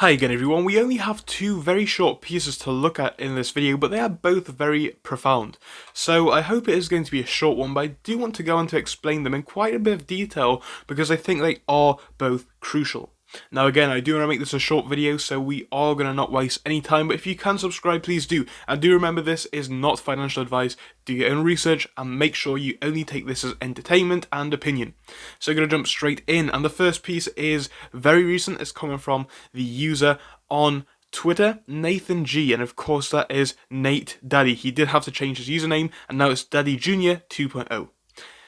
Hi again everyone, we only have two very short pieces to look at in this video, but they are both very profound. So I hope it is going to be a short one, but I do want to go on to explain them in quite a bit of detail because I think they are both crucial. Now again, I do want to make this a short video, so we are going to not waste any time, but if you can subscribe, please do. And do remember, this is not financial advice. Do your own research and make sure you only take this as entertainment and opinion. So I'm going to jump straight in, and the first piece is very recent. It's coming from the user on Twitter, Nathan G, and of course that is Nate Daddy. He did have to change his username, and now it's Daddy Jr. 2.0.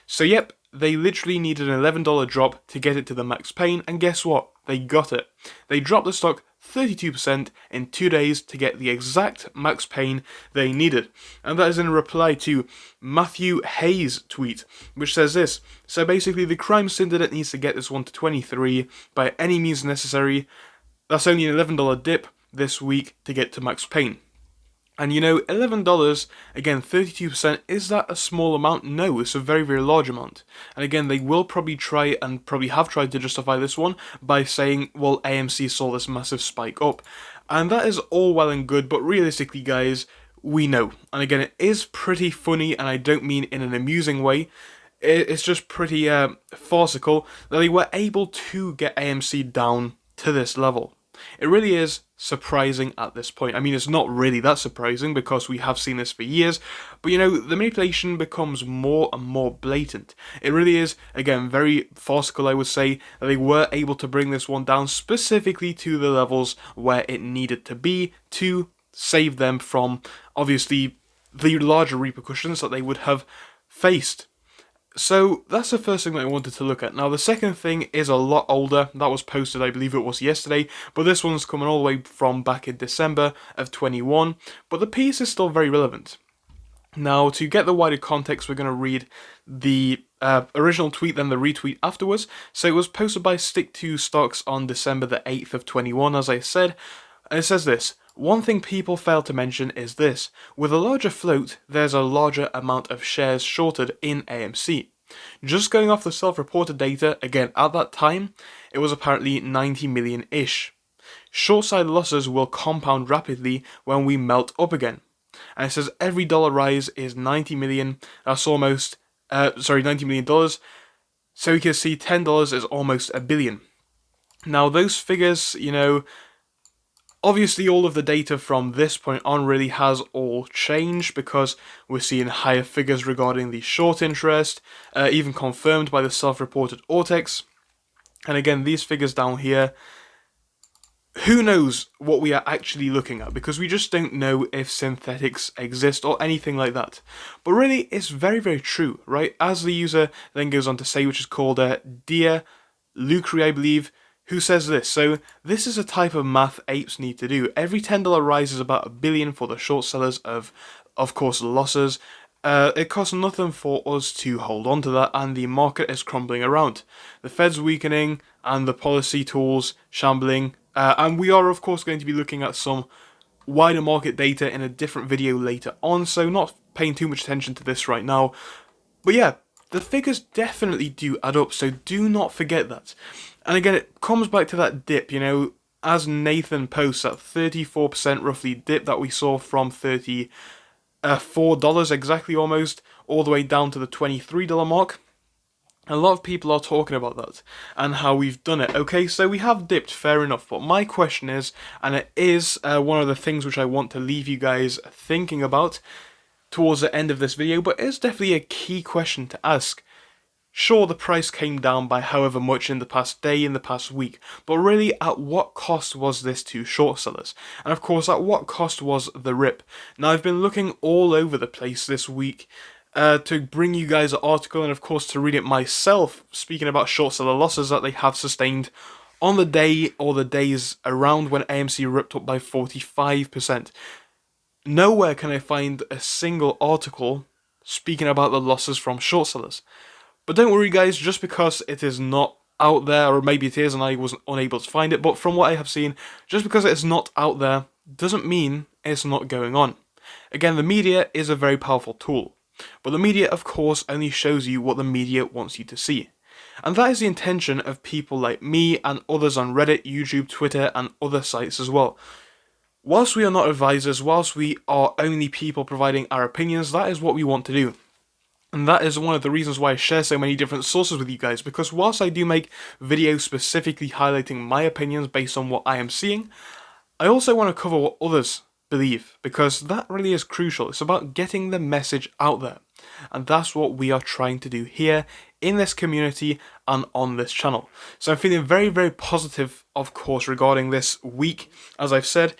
So yep, they literally needed an $11 drop to get it to the max pain, and guess what? They got it. They dropped the stock 32% in 2 days to get the exact max pain they needed. And that is in reply to Matthew Hayes' tweet, which says this: so basically the crime syndicate needs to get this one to 23 by any means necessary. That's only an $11 dip this week to get to max pain. And you know, $11, again, 32%, is that a small amount? No, it's a very, very large amount. And again, they will probably try, and probably have tried to justify this one by saying, well, AMC saw this massive spike up. And that is all well and good, but realistically, guys, we know. And again, it is pretty funny, and I don't mean in an amusing way. It's just pretty farcical that they were able to get AMC down to this level. It really is surprising at this point. I mean, it's not really that surprising because we have seen this for years, but you know, the manipulation becomes more and more blatant. It really is, again, very farcical, I would say, that they were able to bring this one down specifically to the levels where it needed to be to save them from, obviously, the larger repercussions that they would have faced. So that's the first thing that I wanted to look at. Now the second thing is a lot older. That was posted, I believe it was yesterday, but this one's coming all the way from back in December of 21, but the piece is still very relevant. Now, to get the wider context, we're going to read the original tweet, then the retweet afterwards. So it was posted by Stick2Stocks on December the 8th of 21, as I said, and it says this: one thing people fail to mention is this: with a larger float, there's a larger amount of shares shorted in AMC. Just going off the self-reported data, again at that time, it was apparently 90 million-ish. Short side losses will compound rapidly when we melt up again. And it says every dollar rise is 90 million, that's almost, $90 million, so you can see $10 is almost a billion. Now those figures, you know, obviously all of the data from this point on really has all changed because we're seeing higher figures regarding the short interest, even confirmed by the self-reported Ortex. And again, these figures down here, who knows what we are actually looking at, because we just don't know if synthetics exist or anything like that. But really, it's very, very true, right? As the user then goes on to say, which is called Dear Lucre, I believe, who says this: so this is a type of math apes need to do. Every $10 rise is about $1 billion for the short sellers of course, losses. It costs nothing for us to hold on to that, and the market is crumbling around. The Fed's weakening, and the policy tools shambling, and we are, of course, going to be looking at some wider market data in a different video later on, so not paying too much attention to this right now. But yeah, the figures definitely do add up, so do not forget that. And again, it comes back to that dip, you know, as Nathan posts, that 34% roughly dip that we saw from $34 exactly almost, all the way down to the $23 mark. A lot of people are talking about that and how we've done it. Okay, so we have dipped, fair enough, but my question is, and it is one of the things which I want to leave you guys thinking about towards the end of this video, but it's definitely a key question to ask. Sure, the price came down by however much in the past day, in the past week, but really at what cost was this to short sellers? And of course, at what cost was the rip? Now, I've been looking all over the place this week to bring you guys an article, and of course to read it myself, speaking about short seller losses that they have sustained on the day or the days around when AMC ripped up by 45%. Nowhere can I find a single article speaking about the losses from short sellers. But don't worry guys, just because it is not out there, or maybe it is and I was unable to find it, but from what I have seen, just because it's not out there doesn't mean it's not going on. Again, the media is a very powerful tool, but the media of course only shows you what the media wants you to see. And that is the intention of people like me and others on Reddit, YouTube, Twitter, and other sites as well. Whilst we are not advisors, whilst we are only people providing our opinions, that is what we want to do. And that is one of the reasons why I share so many different sources with you guys, because whilst I do make videos specifically highlighting my opinions based on what I am seeing, I also want to cover what others believe, because that really is crucial. It's about getting the message out there. And that's what we are trying to do here in this community and on this channel. So I'm feeling very, very positive, of course, regarding this week. As I've said,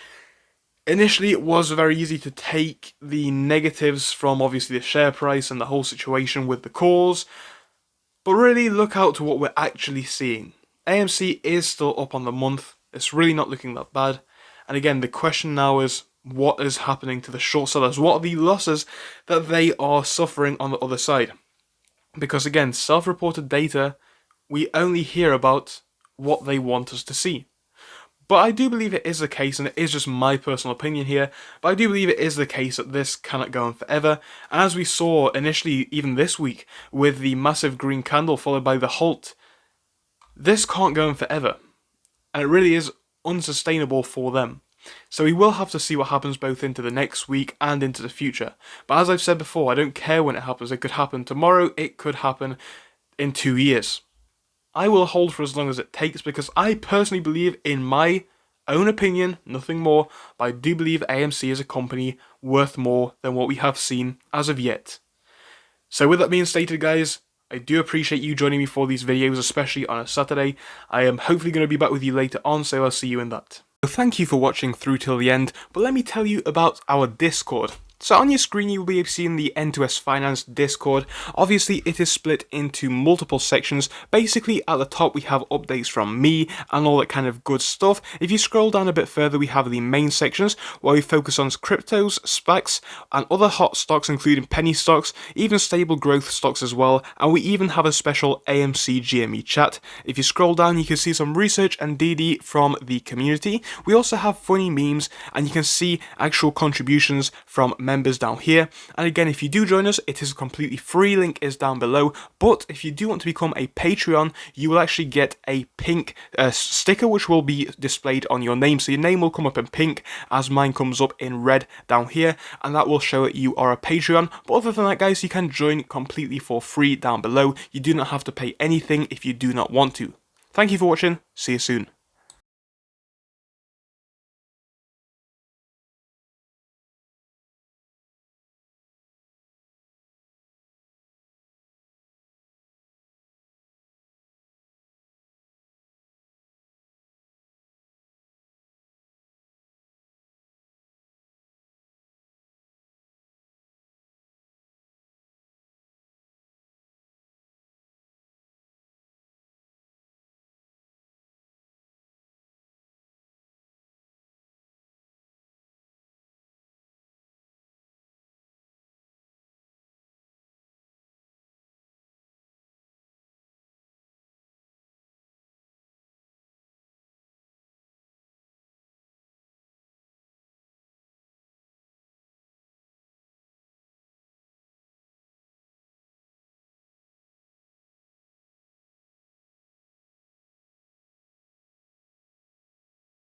initially it was very easy to take the negatives from obviously the share price and the whole situation with the calls, but really look out to what we're actually seeing. AMC is still up on the month. It's really not looking that bad. And again, the question now is, what is happening to the short sellers? What are the losses that they are suffering on the other side? Because again, self-reported data, we only hear about what they want us to see. But I do believe it is the case, and it is just my personal opinion here, but I do believe it is the case that this cannot go on forever. And as we saw initially, even this week, with the massive green candle followed by the halt, this can't go on forever. And it really is unsustainable for them. So we will have to see what happens both into the next week and into the future. But as I've said before, I don't care when it happens. It could happen tomorrow, it could happen in 2 years. I will hold for as long as it takes, because I personally believe, in my own opinion, nothing more, but I do believe AMC is a company worth more than what we have seen as of yet. So with that being stated, guys, I do appreciate you joining me for these videos, especially on a Saturday. I am hopefully going to be back with you later on, so I'll see you in that. So thank you for watching through till the end, but let me tell you about our Discord. So on your screen you will be seeing the N2S Finance Discord. Obviously it is split into multiple sections. Basically at the top we have updates from me and all that kind of good stuff. If you scroll down a bit further we have the main sections where we focus on cryptos, SPACs and other hot stocks including penny stocks, even stable growth stocks as well, and we even have a special AMC GME chat. If you scroll down you can see some research and DD from the community. We also have funny memes and you can see actual contributions from members down here. And again, if you do join us, it is completely free, link is down below. But if you do want to become a Patreon, you will actually get a pink sticker which will be displayed on your name. So your name will come up in pink as mine comes up in red down here, and that will show that you are a Patreon. But other than that, guys, you can join completely for free down below. You do not have to pay anything if you do not want to. Thank you for watching, see you soon.